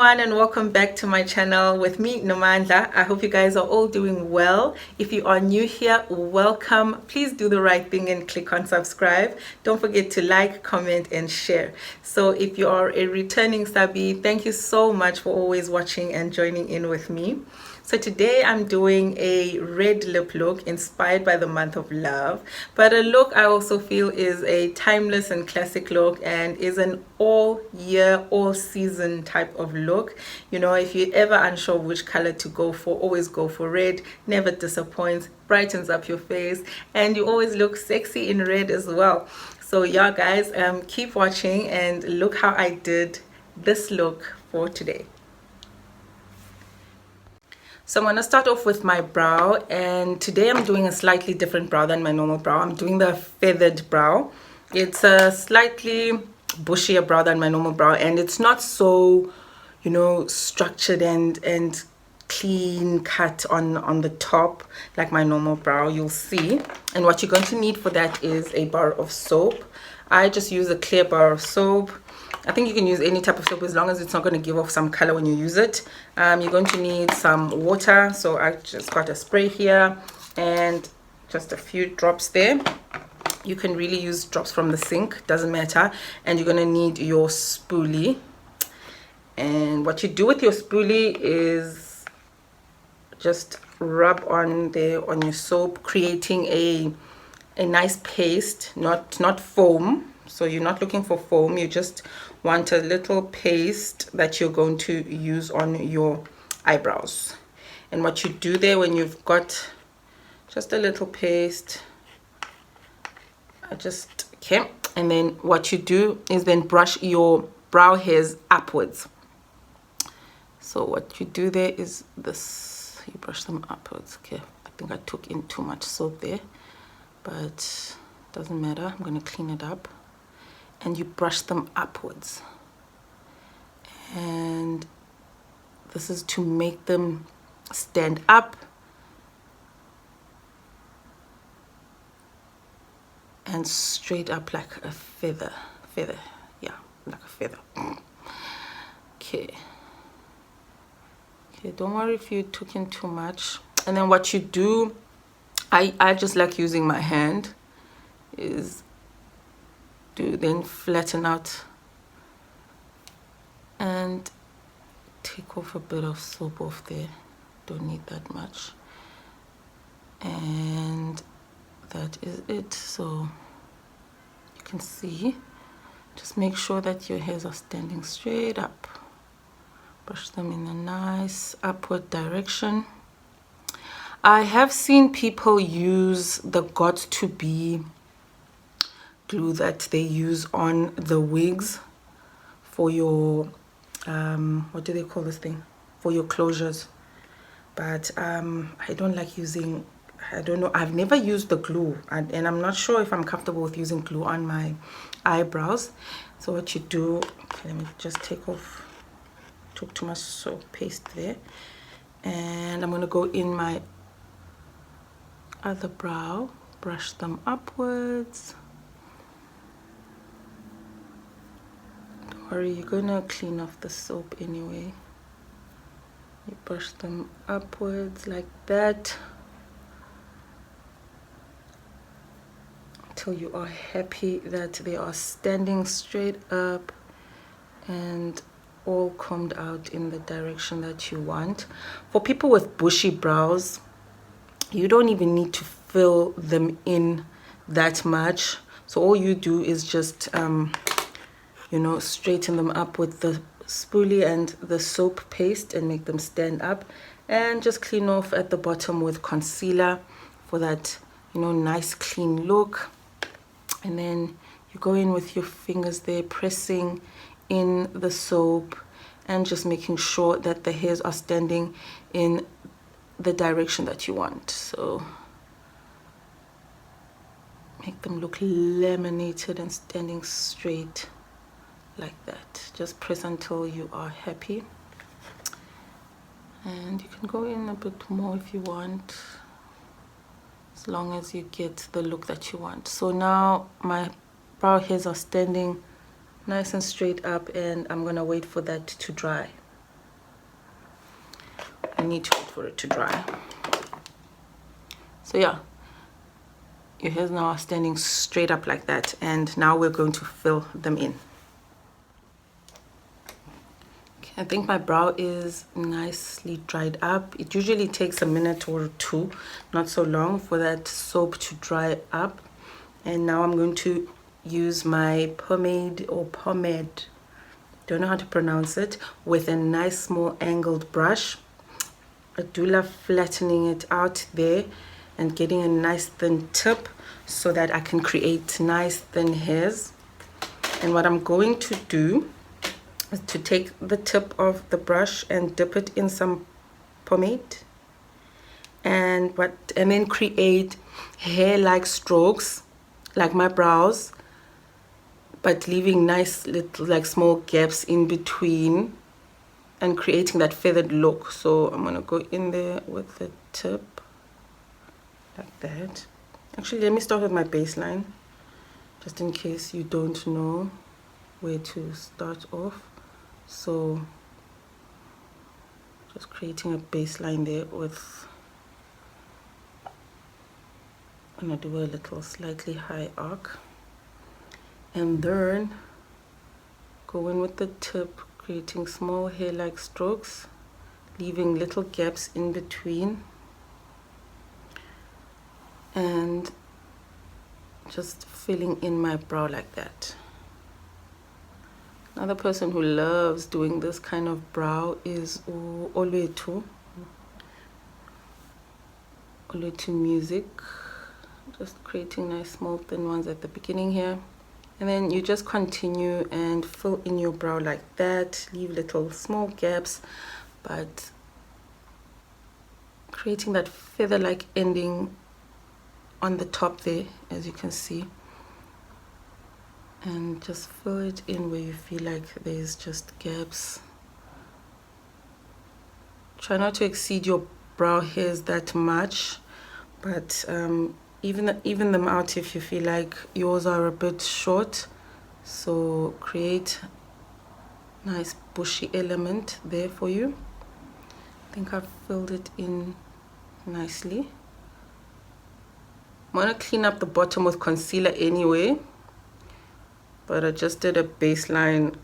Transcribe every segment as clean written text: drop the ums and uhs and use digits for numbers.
everyone, and welcome back to my channel with me, Nomandla. I hope you guys are all doing well. If you are new here, welcome. Please do the right thing and click on subscribe. Don't forget to like, comment and share. So if you are a returning subby, thank you so much for always watching and joining in with me. So today I'm doing a red lip look inspired by the month of love, but a look I also feel is a timeless and classic look and is an all year, all season type of look. You know, if you're ever unsure which color to go for, always go for red. Never disappoints, brightens up your face, and you always look sexy in red as well. So yeah guys, keep watching and look how I did this look for today. So I'm going to start off with my brow, and today I'm doing a slightly different brow than my normal brow. I'm doing the feathered brow. It's a slightly bushier brow than my normal brow, and it's not so, you know, structured and clean cut on the top like my normal brow, you'll see. And what you're going to need for that is a bar of soap. I just use a clear bar of soap. I think you can use any type of soap as long as it's not going to give off some color when you use it. You're going to need some water, so I just got a spray here and just a few drops there. You can really use drops from the sink, doesn't matter. And you're going to need your spoolie. And what you do with your spoolie is just rub on there on your soap, creating a nice paste, not foam. So you're not looking for foam, you just want a little paste that you're going to use on your eyebrows. And what you do there when you've got just a little paste, okay, and then what you do is then brush your brow hairs upwards. So what you do there is this, you brush them upwards. Okay, I think I took in too much soap there, but doesn't matter, I'm going to clean it up. And you brush them upwards, and this is to make them stand up and straight up like a feather, yeah, like a feather. Okay, don't worry if you took in too much. And then what you do, I just like using my hand, is to then flatten out and take off a bit of soap off there. Don't need that much, and that is it. So you can see, just make sure that your hairs are standing straight up. Brush them in a nice upward direction. I have seen people use the got2b glue that they use on the wigs for your what do they call this thing, for your closures, but I don't like using, I don't know, I've never used the glue, and I'm not sure if I'm comfortable with using glue on my eyebrows. So what you do, okay, let me just took too much soap paste there, and I'm going to go in my other brow, brush them upwards. Or you're gonna clean off the soap anyway. You brush them upwards like that until you are happy that they are standing straight up and all combed out in the direction that you want. For people with bushy brows, you don't even need to fill them in that much. So all you do is just you know, straighten them up with the spoolie and the soap paste and make them stand up, and just clean off at the bottom with concealer for that, you know, nice clean look. And then you go in with your fingers there, pressing in the soap and just making sure that the hairs are standing in the direction that you want. So make them look laminated and standing straight like that. Just press until you are happy, and you can go in a bit more if you want, as long as you get the look that you want. So now my brow hairs are standing nice and straight up, and I'm gonna wait for that to dry. I need to wait for it to dry. So yeah, your hairs now are standing straight up like that, and now we're going to fill them in. Okay, I think my brow is nicely dried up. It usually takes a minute or two, not so long, for that soap to dry up. And now I'm going to use my pomade, don't know how to pronounce it, with a nice small angled brush. I do love flattening it out there and getting a nice thin tip so that I can create nice thin hairs. And what I'm going to do is to take the tip of the brush and dip it in some pomade and then create hair-like strokes like my brows, but leaving nice little like small gaps in between and creating that feathered look. So I'm gonna go in there with the tip like that. Actually, let me start with my baseline just in case you don't know where to start off. So just creating a baseline there with, I'm gonna do a little slightly high arc, and then go in with the tip, creating small hair-like strokes, leaving little gaps in between, and just filling in my brow like that. Another person who loves doing this kind of brow is Oletu Music. Just creating nice small thin ones at the beginning here. And then you just continue and fill in your brow like that. Leave little small gaps, but creating that feather-like ending on the top there, as you can see. And just fill it in where you feel like there's just gaps. Try not to exceed your brow hairs that much, but even them out if you feel like yours are a bit short. So create nice bushy element there for you. I think I've filled it in nicely. I'm gonna clean up the bottom with concealer anyway, but I just did a baseline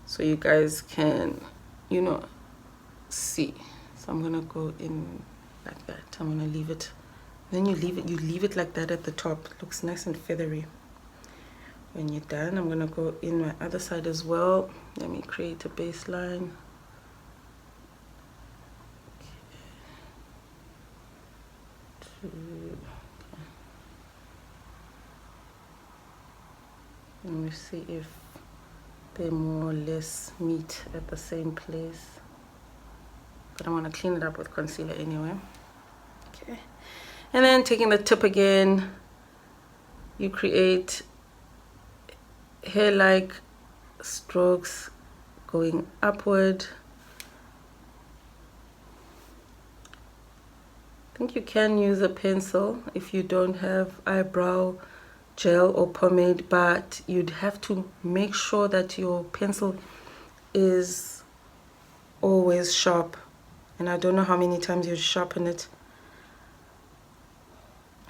so you guys can, you know, see. So I'm gonna go in like that. I'm gonna leave it. Then you leave it like that at the top. It looks nice and feathery. When you're done, I'm gonna go in my other side as well. Let me create a baseline. Let me see if they more or less meet at the same place. But I'm gonna clean it up with concealer anyway. Okay. And then taking the tip again, you create hair-like strokes going upward. I think you can use a pencil if you don't have eyebrow gel or pomade, but you'd have to make sure that your pencil is always sharp. And I don't know how many times you sharpen it.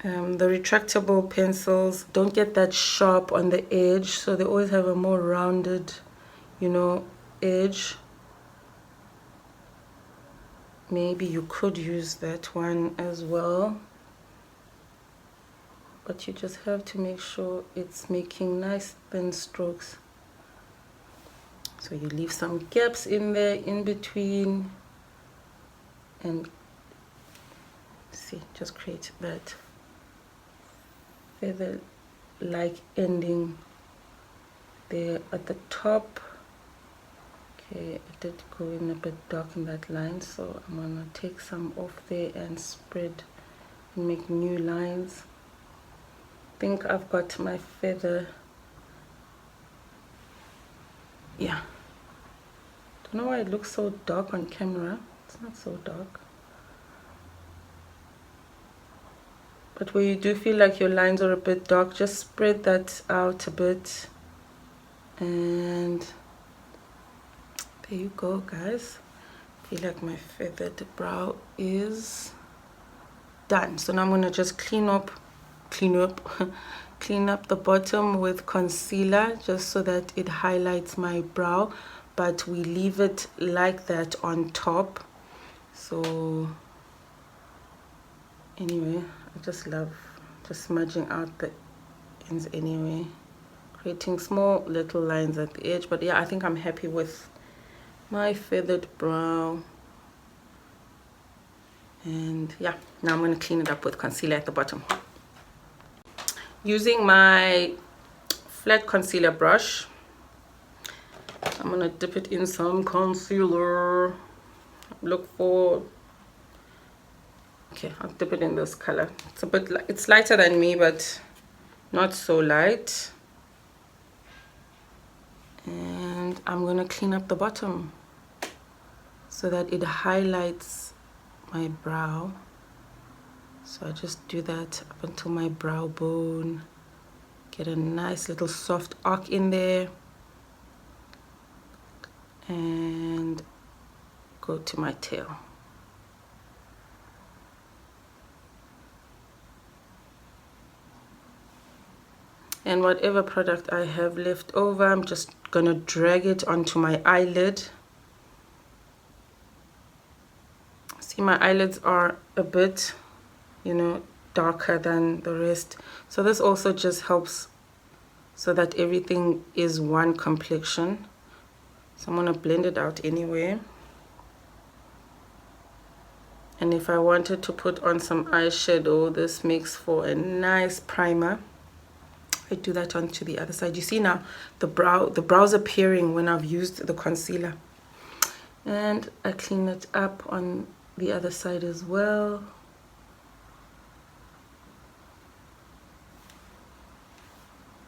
The retractable pencils don't get that sharp on the edge, so they always have a more rounded, you know, edge. Maybe you could use that one as well, but you just have to make sure it's making nice thin strokes. So you leave some gaps in there in between, and see, just create that feather-like ending there at the top. Okay, I did go in a bit dark in that line, so I'm gonna take some off there and spread and make new lines. I think I've got my feather. Yeah, don't know why it looks so dark on camera. It's not so dark. But where you do feel like your lines are a bit dark, just spread that out a bit. And there you go, guys. I feel like my feathered brow is done. So now I'm going to just clean up clean up the bottom with concealer, just so that it highlights my brow, but we leave it like that on top. So anyway, I just love just smudging out the ends anyway, creating small little lines at the edge. But yeah, I think I'm happy with my feathered brow. And yeah, now I'm going to clean it up with concealer at the bottom. Using my flat concealer brush, I'm going to dip it in some concealer. Look for, okay, I'll dip it in this color. It's a bit, it's lighter than me, but not so light. And I'm going to clean up the bottom so that it highlights my brow. So I just do that up until my brow bone, get a nice little soft arc in there, and go to my tail. And whatever product I have left over, I'm just gonna drag it onto my eyelid. See, my eyelids are a bit, you know, darker than the rest. So this also just helps so that everything is one complexion. So I'm gonna blend it out anyway. And if I wanted to put on some eyeshadow, this makes for a nice primer. I do that onto the other side. You see now the brow's appearing when I've used the concealer. And I clean it up on the other side as well.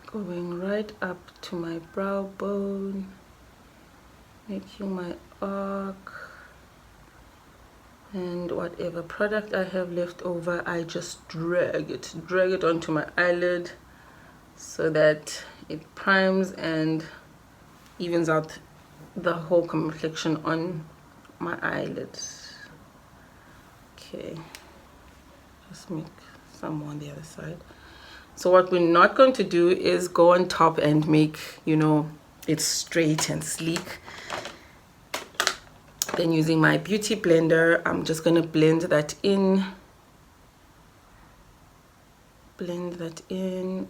Going right up to my brow bone, making my arc. And whatever product I have left over, I just drag it onto my eyelid, so that it primes and evens out the whole complexion on my eyelid. Okay, just make some more on the other side. So what we're not going to do is go on top and make, you know, it straight and sleek. Then using my beauty blender, I'm just going to blend that in. Blend that in.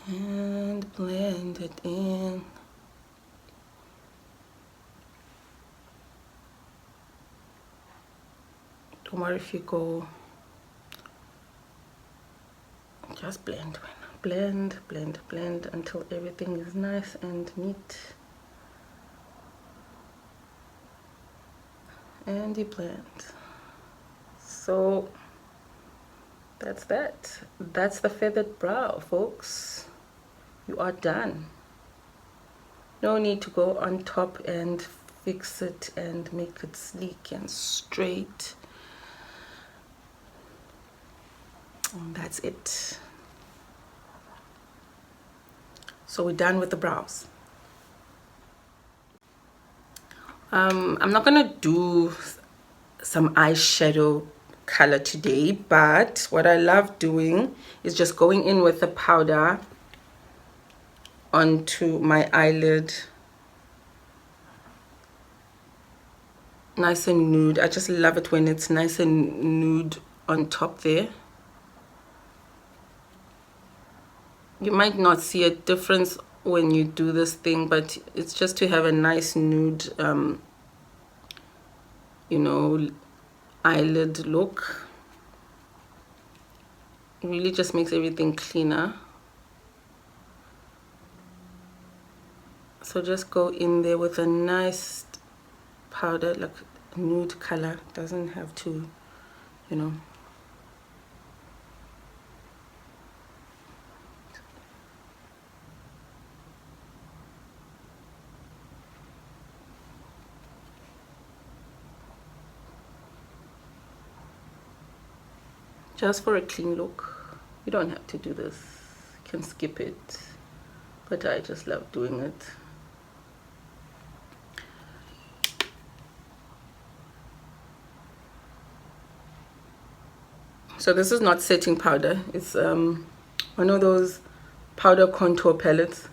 And blend it in. Don't worry if you go, just blend. Blend until everything is nice and neat. And you blend. So that's that. That's the feathered brow, folks. You are done. No need to go on top and fix it and make it sleek and straight. And that's it. So we're done with the brows. I'm not gonna do some eyeshadow color today, but what I love doing is just going in with the powder onto my eyelid, nice and nude. I just love it when it's nice and nude on top there. You might not see a difference when you do this thing, but it's just to have a nice nude, you know, eyelid look. It really just makes everything cleaner. So just go in there with a nice powder, like nude color. Doesn't have to, you know. Just for a clean look. You don't have to do this. You can skip it. but I just love doing it. So this is not setting powder, it's one of those powder contour palettes.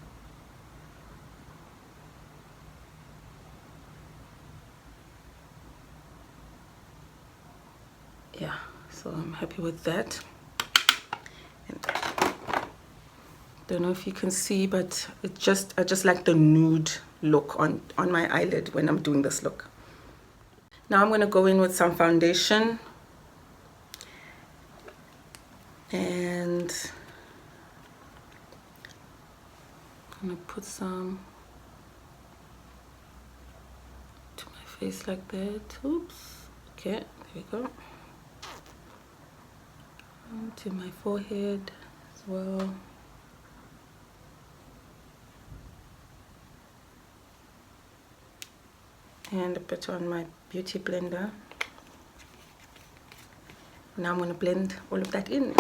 Yeah, so I'm happy with that. And don't know if you can see, but I just like the nude look on my eyelid when I'm doing this look. Now I'm going to go in with some foundation, and I'm going to put some to my face like that. Oops. Okay, there we go. And to my forehead as well. And a bit on my beauty blender. Now I'm going to blend all of that in.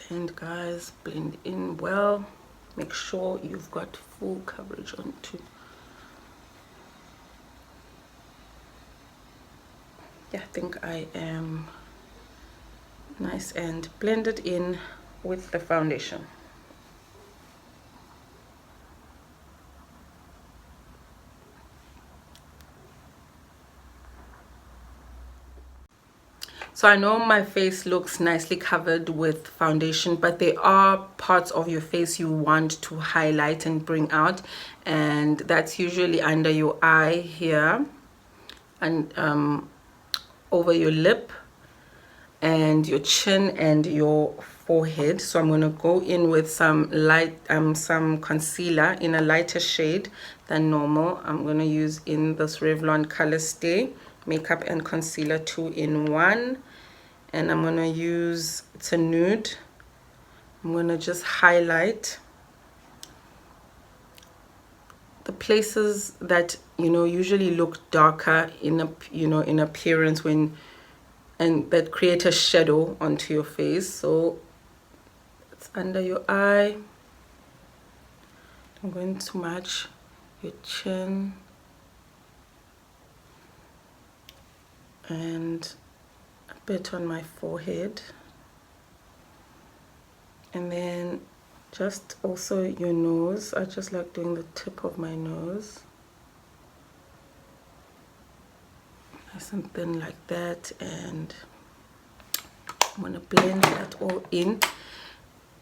Blend, guys, blend in well. Make sure you've got full coverage on too. Yeah, I think I am nice and blended in with the foundation. So I know my face looks nicely covered with foundation, but there are parts of your face you want to highlight and bring out, and that's usually under your eye here and over your lip and your chin and your forehead. So I'm going to go in with some light some concealer in a lighter shade than normal. I'm going to use in this Revlon Color Stay makeup and concealer 2-in-1, and I'm going to use, it's a nude. I'm going to just highlight the places that usually look darker in in appearance and that create a shadow onto your face. So it's under your eye. I'm going to match your chin and a bit on my forehead, and then just also your nose. I just like doing the tip of my nose, nice and thin like that, and I'm going to blend that all in.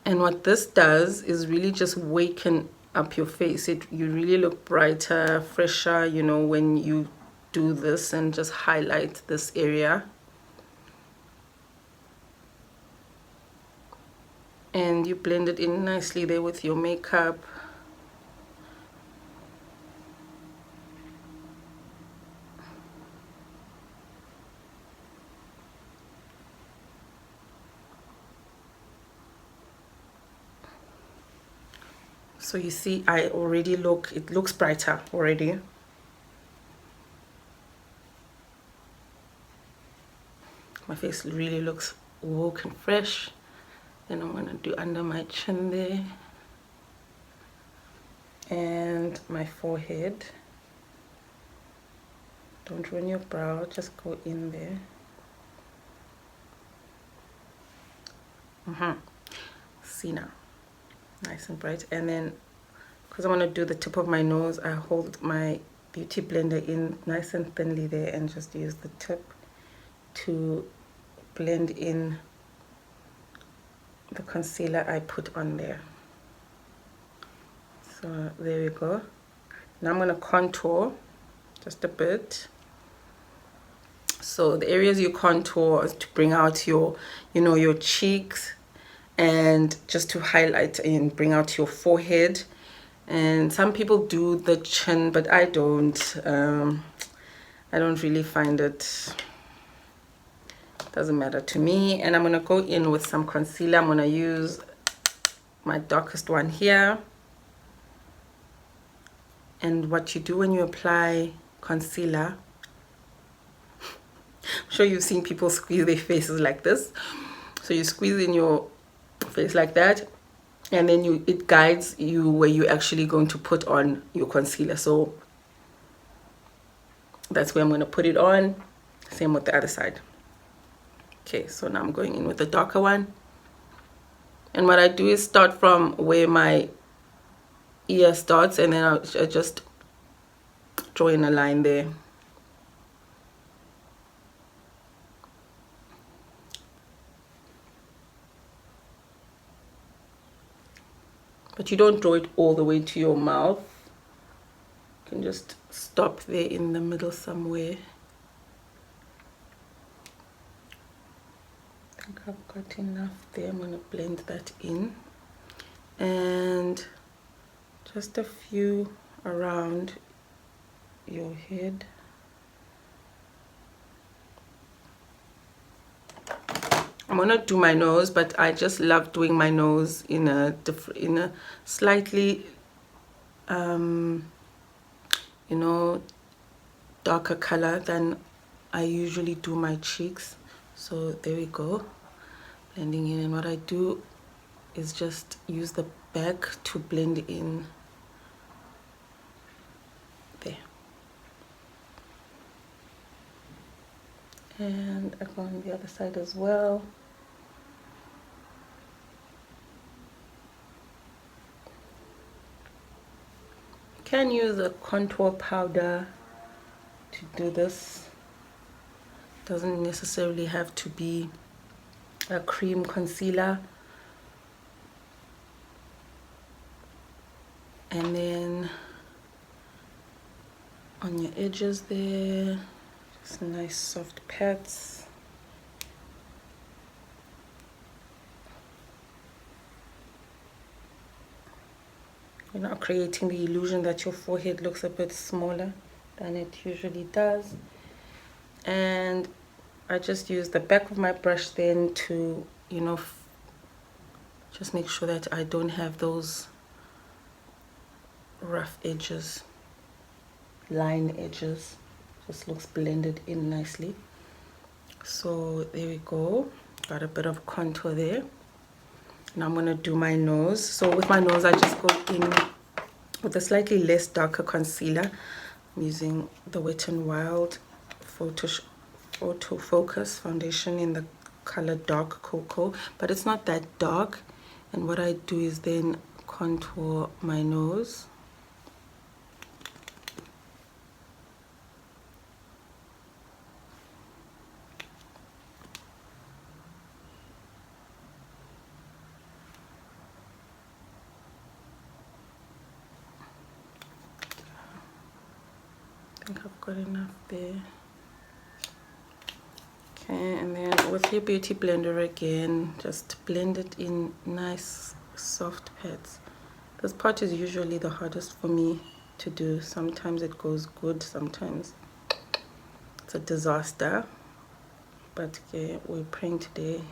And what this does is really just waken up your face. You really look brighter, fresher, when you do this and just highlight this area. And you blend it in nicely there with your makeup. So you see, it looks brighter already. My face really looks woke and fresh. Then I'm gonna do under my chin there and my forehead. Don't ruin your brow, just go in there. See now, nice and bright. And then because I want to do the tip of my nose, I hold my beauty blender in nice and thinly there and just use the tip to blend in the concealer I put on there. So there we go. Now I'm going to contour just a bit. So the areas you contour is to bring out your, you know, your cheeks, and just to highlight and bring out your forehead. And some people do the chin, but I don't. I don't really find it, doesn't matter to me. And I'm gonna go in with some concealer. I'm gonna use my darkest one here. And what you do when you apply concealer, I'm sure you've seen people squeeze their faces like this. So you squeeze in your face like that, and then it guides you where you're actually going to put on your concealer. So that's where I'm going to put it on. Same with the other side. Okay, so now I'm going in with the darker one. And what I do is start from where my ear starts, and then I just draw in a line there. But you don't draw it all the way to your mouth. You can just stop there in the middle somewhere. I think I've got enough there. I'm going to blend that in. And just a few around your head. I'm gonna do my nose, but I just love doing my nose in a slightly you know, darker color than I usually do my cheeks. So there we go, blending in. And what I do is just use the back to blend in there. And I go on the other side as well. Can use a contour powder to do this. Doesn't necessarily have to be a cream concealer. And then on your edges there, just nice soft pats. You're not creating the illusion that your forehead looks a bit smaller than it usually does. And I just use the back of my brush then to, you know, just make sure that I don't have those rough edges, line edges. Just looks blended in nicely. So there we go, got a bit of contour there. Now I'm going to do my nose. So with my nose, I just go in with a slightly less darker concealer. I'm using the Wet n Wild Photo Focus foundation in the color Dark Cocoa, but it's not that dark. And what I do is then contour my nose. I think I've got enough there. Okay, and then with your beauty blender again, just blend it in nice soft pads. This part is usually the hardest for me to do. Sometimes it goes good, sometimes it's a disaster. But okay, we're praying today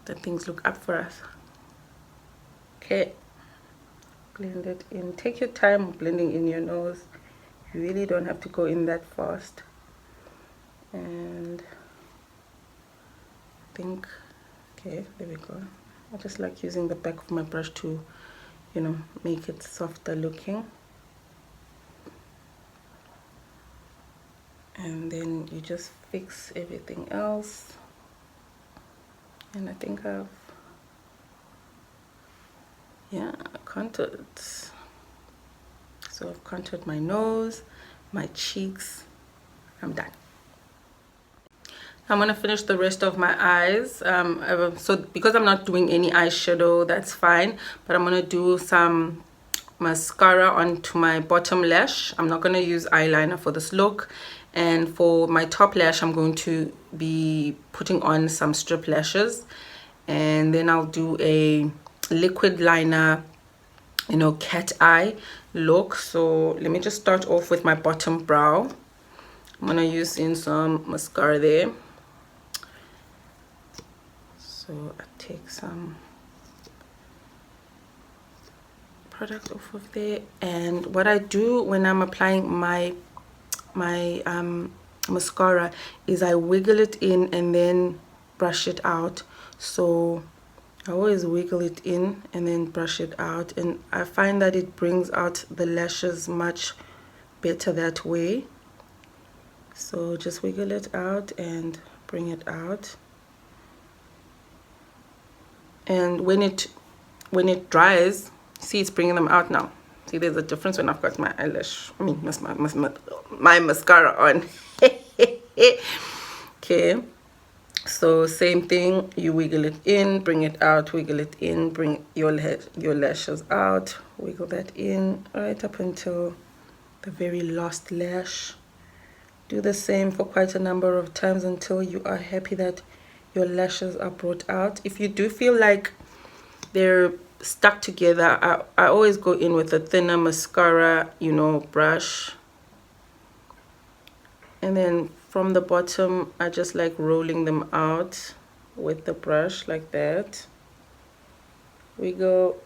that things look up for us. Okay, blend it in. Take your time blending in your nose. You really don't have to go in that fast. And I think, okay, there we go. I just like using the back of my brush to, you know, make it softer looking. And then you just fix everything else. And I think I've, yeah, contoured. So I've contoured my nose, my cheeks. I'm done. I'm gonna finish the rest of my eyes. So because I'm not doing any eyeshadow, that's fine. But I'm gonna do some mascara onto my bottom lash. I'm not gonna use eyeliner for this look. And for my top lash, I'm going to be putting on some strip lashes, and then I'll do a liquid liner, you know, cat eye look. So let me just start off with my bottom brow. I'm gonna use in some mascara there. So I take some product off of there, and what I do when I'm applying my mascara is I wiggle it in and then brush it out. So I always wiggle it in and then brush it out, and I find that it brings out the lashes much better that way. So just wiggle it out and bring it out, and when it dries, see, it's bringing them out now. See, there's a difference when I've got my eyelash, I mean my mascara on. Okay, so same thing, you wiggle it in, bring it out, wiggle it in, bring your lashes out, wiggle that in right up until the very last lash. Do the same for quite a number of times until you are happy that your lashes are brought out. If you do feel like they're stuck together, I always go in with a thinner mascara, you know, brush, and then from the bottom I just like rolling them out with the brush like that. Wiggle,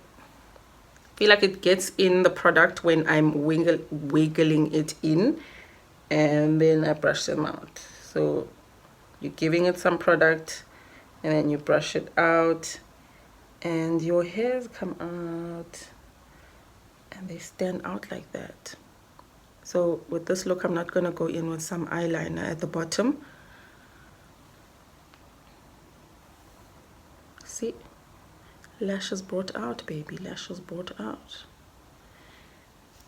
feel like it gets in the product when I'm wiggling it in, and then I brush them out. So you're giving it some product and then you brush it out, and your hairs come out and they stand out like that. So with this look, I'm not going to go in with some eyeliner at the bottom. See, lashes brought out, baby, lashes brought out.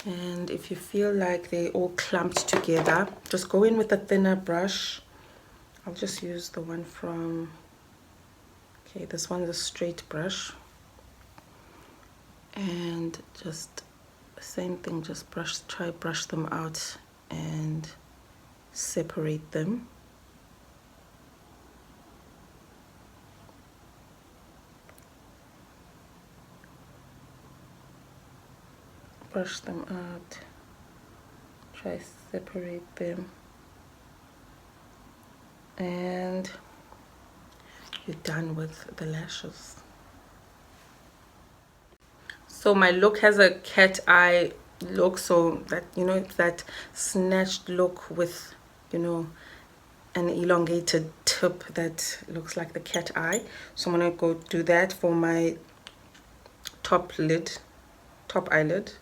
And if you feel like they all clumped together, just go in with a thinner brush. I'll just use the one from, okay, this one's a straight brush, and just same thing, just brush them out and separate them. Brush them out, try separate them, and you're done with the lashes. So my look has a cat eye look, so that, you know, it's that snatched look with, you know, an elongated tip that looks like the cat eye. So I'm gonna go do that for my top eyelid.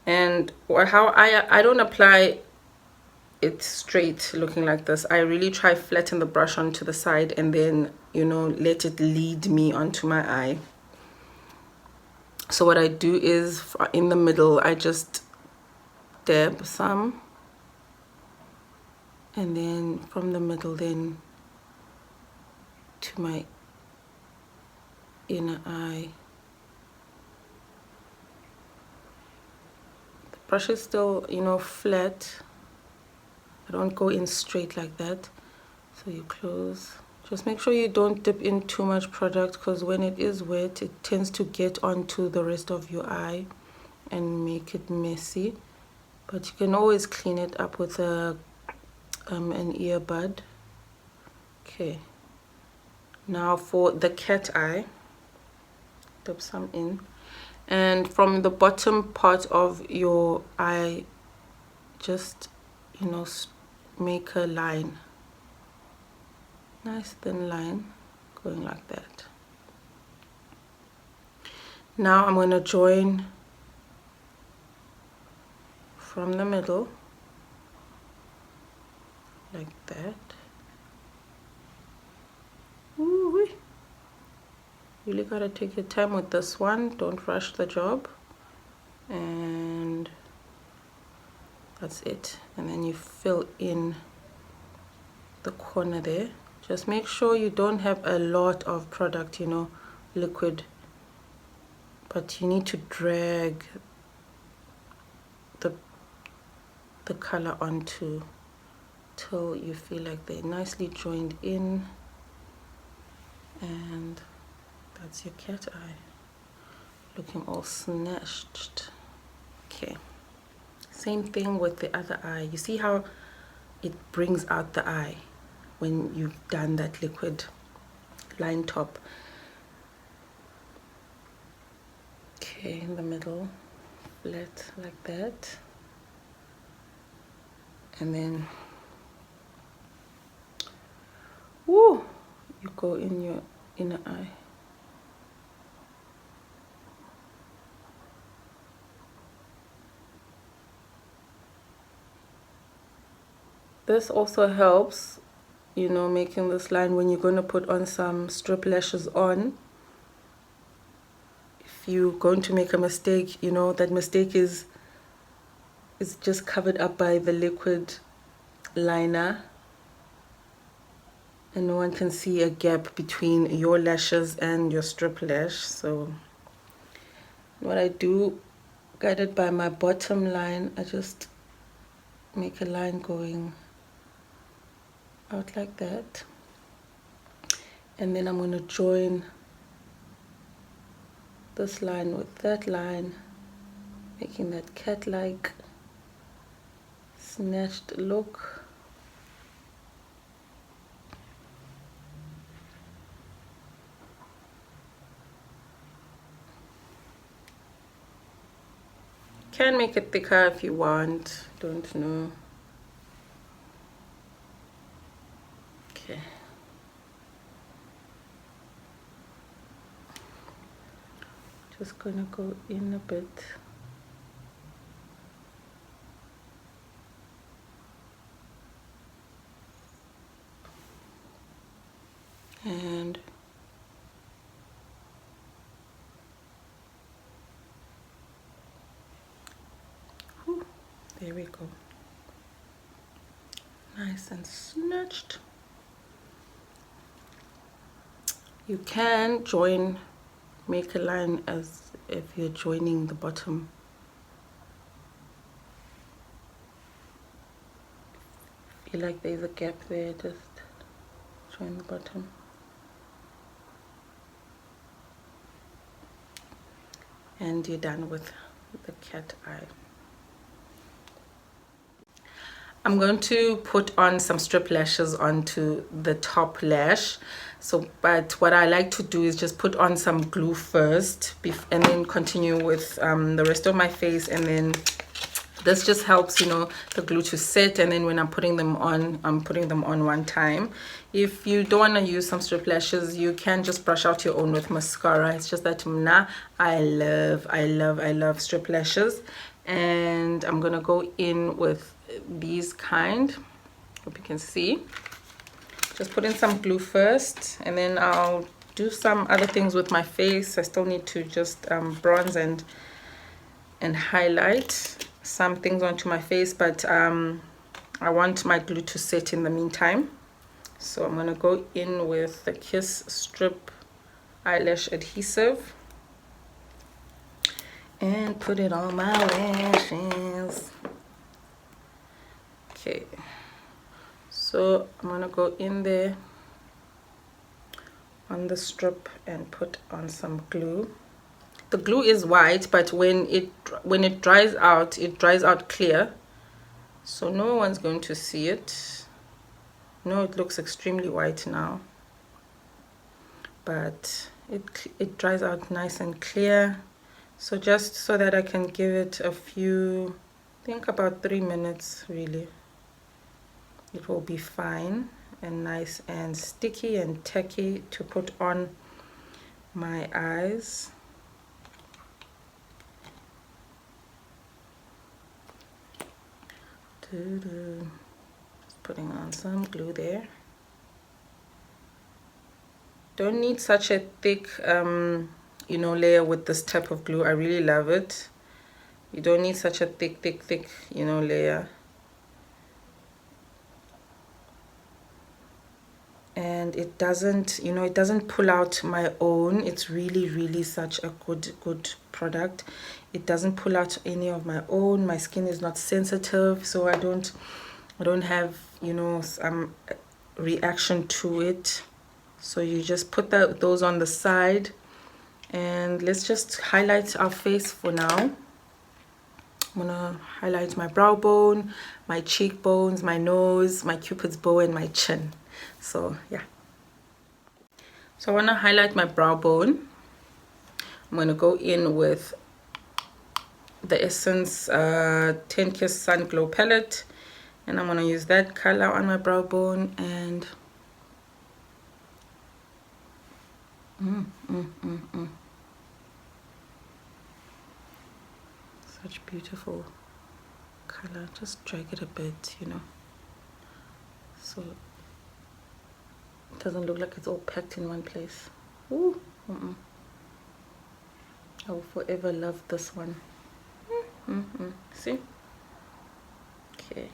And how I don't apply it straight looking like this. I really try flatten the brush onto the side and then, you know, let it lead me onto my eye. So what I do is in the middle I just dab some, and then from the middle then to my inner eye. The brush is still, you know, flat. I don't go in straight like that. So you close. Just make sure you don't dip in too much product, because when it is wet it tends to get onto the rest of your eye and make it messy. But you can always clean it up with a an earbud. Okay, now for the cat eye, dip some in, and from the bottom part of your eye, just, you know, make a line, nice thin line going like that. Now I'm going to join from the middle like that. Ooh, really gotta take your time with this one, don't rush the job. And that's it. And then you fill in the corner there. Just make sure you don't have a lot of product, you know, liquid, but you need to drag the the color onto till you feel like they're nicely joined in. And that's your cat eye, looking all snatched. Okay, same thing with the other eye. You see how it brings out the eye when you've done that liquid line top. Okay, in the middle, flat like that, and then woo, you go in your inner eye. This also helps, you know, making this line when you're going to put on some strip lashes on. If you're going to make a mistake, you know, that mistake is just covered up by the liquid liner, and no one can see a gap between your lashes and your strip lash. So what I do, guided by my bottom line, I just make a line going out like that, and then I'm going to join this line with that line, making that cat-like snatched look. Can make it thicker if you want, don't know. Okay. Just gonna go in a bit. And whew, there we go. Nice and snatched. You can make a line as if you're joining the bottom. Feel like there's a gap there, just join the bottom. And you're done with the cat eye. I'm going to put on some strip lashes onto the top lash. So, but what I like to do is just put on some glue first and then continue with the rest of my face, and then this just helps, you know, the glue to set, and then when I'm putting them on, I'm putting them on one time. If you don't want to use some strip lashes, you can just brush out your own with mascara. It's just that I love strip lashes, and I'm gonna go in with these kind. Hope you can see. Just put in some glue first, and then I'll do some other things with my face. I still need to just bronze and highlight some things onto my face, but I want my glue to set in the meantime. So I'm gonna go in with the Kiss Strip Eyelash Adhesive and put it on my lashes. Okay, so I'm gonna go in there on the strip and put on some glue. The glue is white, but when it dries out, it dries out clear, so no one's going to see it. No, it looks extremely white now, but it dries out nice and clear. So just so that I can give it a few, I think about 3 minutes really, it will be fine and nice and sticky and tacky to put on my eyes. Just putting on some glue there. Don't need such a thick you know, layer with this type of glue. I really love it. You don't need such a thick, you know, layer. And and it doesn't, you know, it doesn't pull out my own. It's really such a good product. It doesn't pull out any of my own. My skin is not sensitive, so I don't have, you know, some reaction to it. So you just put those on the side, and let's just highlight our face for now. I'm gonna highlight my brow bone, my cheekbones, my nose, my cupid's bow, and my chin. So yeah, so I want to highlight my brow bone. I'm going to go in with the Essence 10 Kiss Sun Glow palette, and I'm going to use that color on my brow bone. And such beautiful color. Just drag it a bit, you know, so it doesn't look like it's all packed in one place. Ooh, I will forever love this one. See? Okay.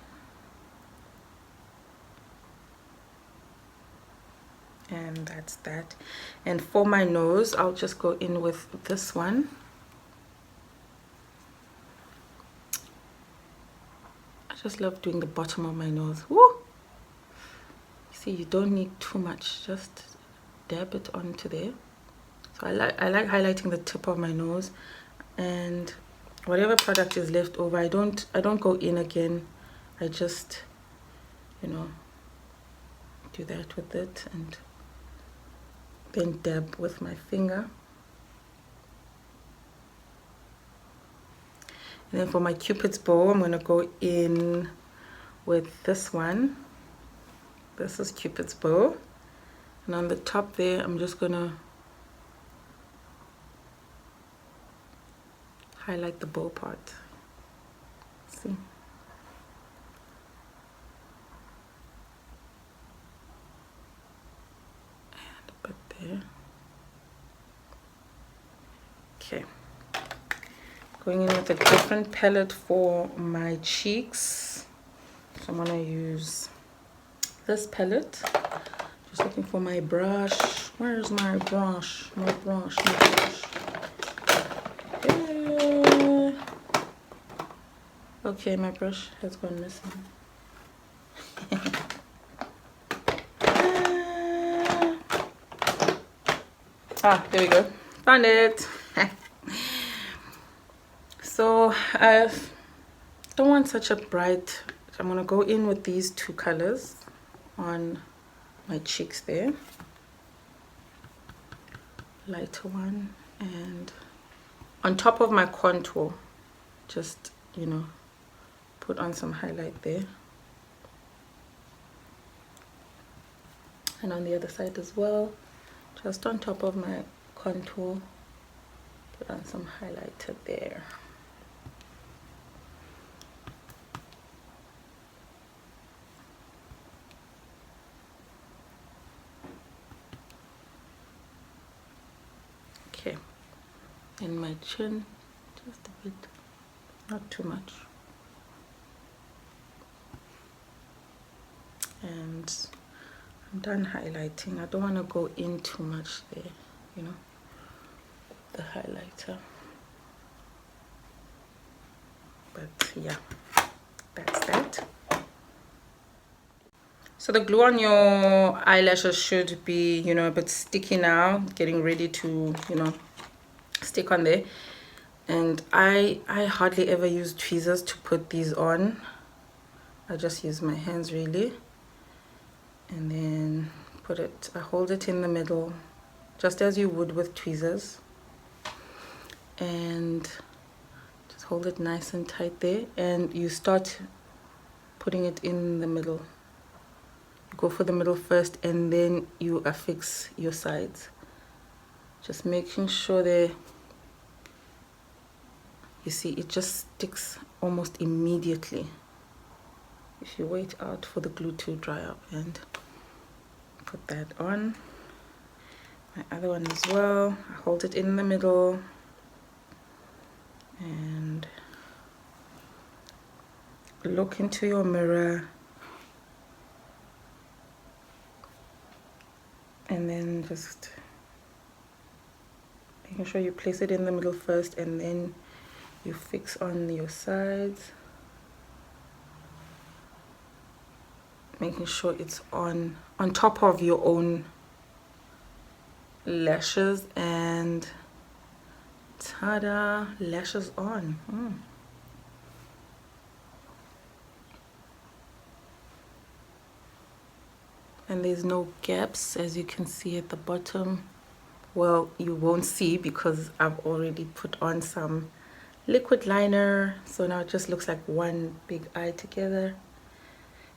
And that's that. And for my nose, I'll just go in with this one. I just love doing the bottom of my nose. Woo! See, you don't need too much, just dab it onto there. So I like highlighting the tip of my nose, and whatever product is left over, I don't go in again. I just, you know, do that with it, and then dab with my finger. And then for my Cupid's bow, I'm going to go in with this one. This is Cupid's bow, and on the top there, I'm just going to highlight the bow part. See? And a bit there. Okay. Going in with a different palette for my cheeks. So I'm gonna use this palette. Just looking for my brush. Where's my brush? My brush. Okay, my brush has gone missing. There we go. Found it. So I don't want such a bright. I'm gonna go in with these two colors on my cheeks there. Lighter one, and on top of my contour, just, you know, put on some highlight there, and on the other side as well, just on top of my contour, put on some highlighter there. Okay, in my chin, just a bit, not too much. And I'm done highlighting. I don't want to go in too much there, you know, the highlighter. But yeah, that's that. So the glue on your eyelashes should be, you know, a bit sticky now, getting ready to, you know, stick on there. And I hardly ever use tweezers to put these on. I just use my hands really. And then I hold it in the middle, just as you would with tweezers, and just hold it nice and tight there, and you start putting it in the middle. You go for the middle first, and then you affix your sides, just making sure that, you see, it just sticks almost immediately if you wait out for the glue to dry up. And put that on my other one as well. I hold it in the middle, and look into your mirror and then just making sure you place it in the middle first, and then you fix on your sides, making sure it's on top of your own lashes, and ta-da, lashes on. And there's no gaps, as you can see at the bottom. Well, you won't see because I've already put on some liquid liner, so now it just looks like one big eye together.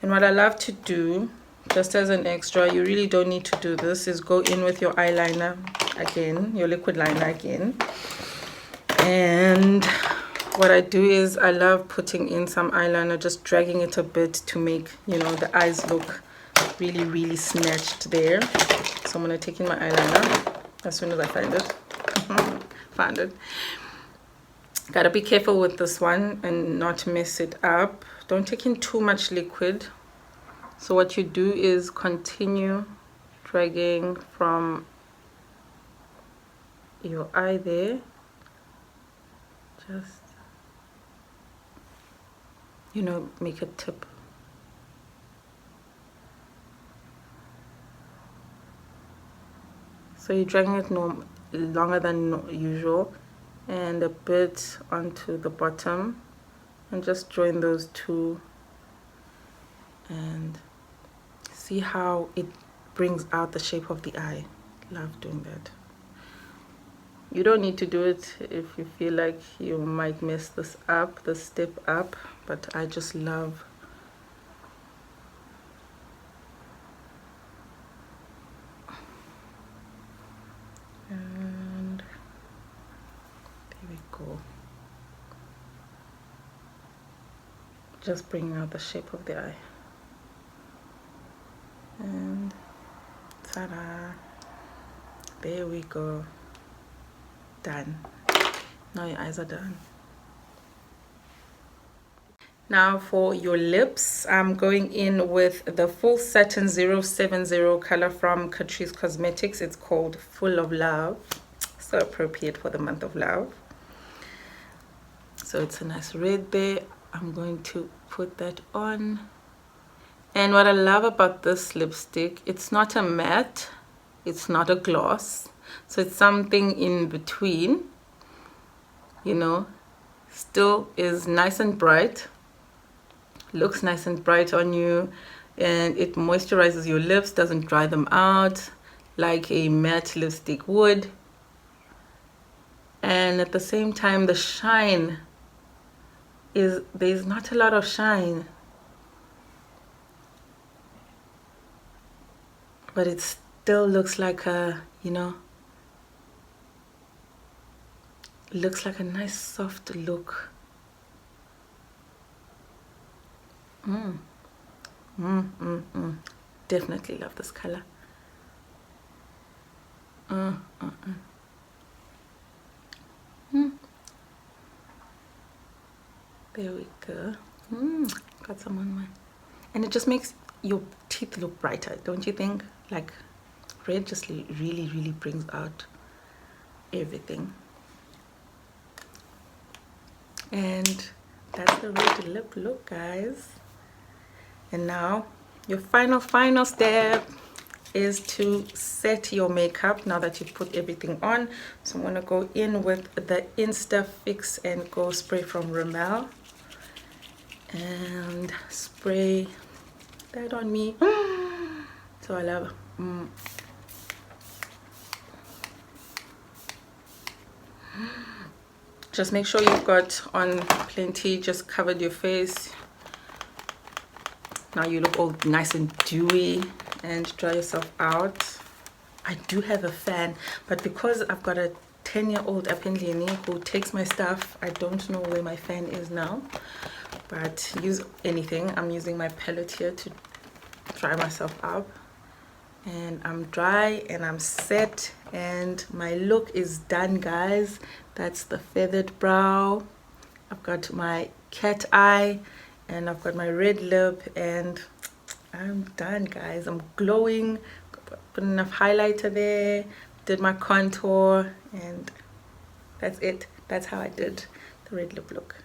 And what I love to do, just as an extra, you really don't need to do this, is go in with your eyeliner again, your liquid liner again. And what I do is I love putting in some eyeliner, just dragging it a bit to make, you know, the eyes look really, really snatched there. So I'm going to take in my eyeliner as soon as I find it. Found it. Gotta be careful with this one and not mess it up. Don't take in too much liquid. So what you do is continue dragging from your eye there. Just, you know, make a tip. So you're dragging it longer than usual, and a bit onto the bottom, and just join those two and see how it brings out the shape of the eye. Love doing that. You don't need to do it if you feel like you might mess this up, the step up, but I just love and there we go. Just bringing out the shape of the eye. And ta-da! There we go. Done. Now your eyes are done. Now for your lips, I'm going in with the Full Satin 070 color from Catrice Cosmetics. It's called Full of Love. So appropriate for the month of love. So it's a nice red there. I'm going to put that on. And what I love about this lipstick, it's not a matte, it's not a gloss. So it's something in between, you know, still is nice and bright, looks nice and bright on you, and it moisturizes your lips, doesn't dry them out like a matte lipstick would. And at the same time, the shine is, there's not a lot of shine, but it still looks like a, you know, looks like a nice soft look. Definitely love this color. There we go. Got some on mine. And it just makes your teeth look brighter, don't you think? Like red just really, really brings out everything. And that's the red lip look, guys. And now your final step is to set your makeup now that you've put everything on. So I'm going to go in with the Insta Fix and Go spray from Rimmel and spray that on me. So I love just make sure you've got on plenty, just covered your face. Now you look all nice and dewy, and dry yourself out. I do have a fan, but because I've got a 10-year-old apparently who takes my stuff, I don't know where my fan is now. But use anything. I'm using my palette here to dry myself up, and I'm dry and I'm set, and my look is done, guys. That's the feathered brow. I've got my cat eye, and I've got my red lip, and I'm done, guys. I'm glowing. put enough highlighter there, did my contour, and that's it. That's how I did the red lip look.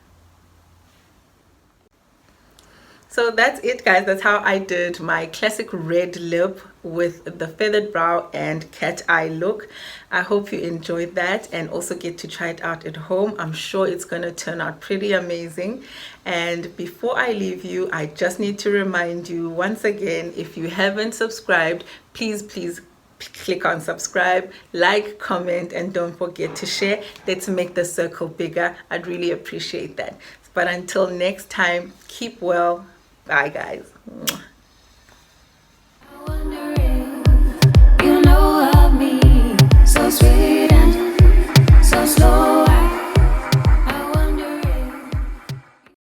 So that's it, guys. That's how I did my classic red lip with the feathered brow and cat eye look. I hope you enjoyed that and also get to try it out at home. I'm sure it's going to turn out pretty amazing. And before I leave you, I just need to remind you once again, if you haven't subscribed, please click on subscribe, like, comment, and don't forget to share. Let's make the circle bigger. I'd really appreciate that. But until next time, keep well. Bye, guys.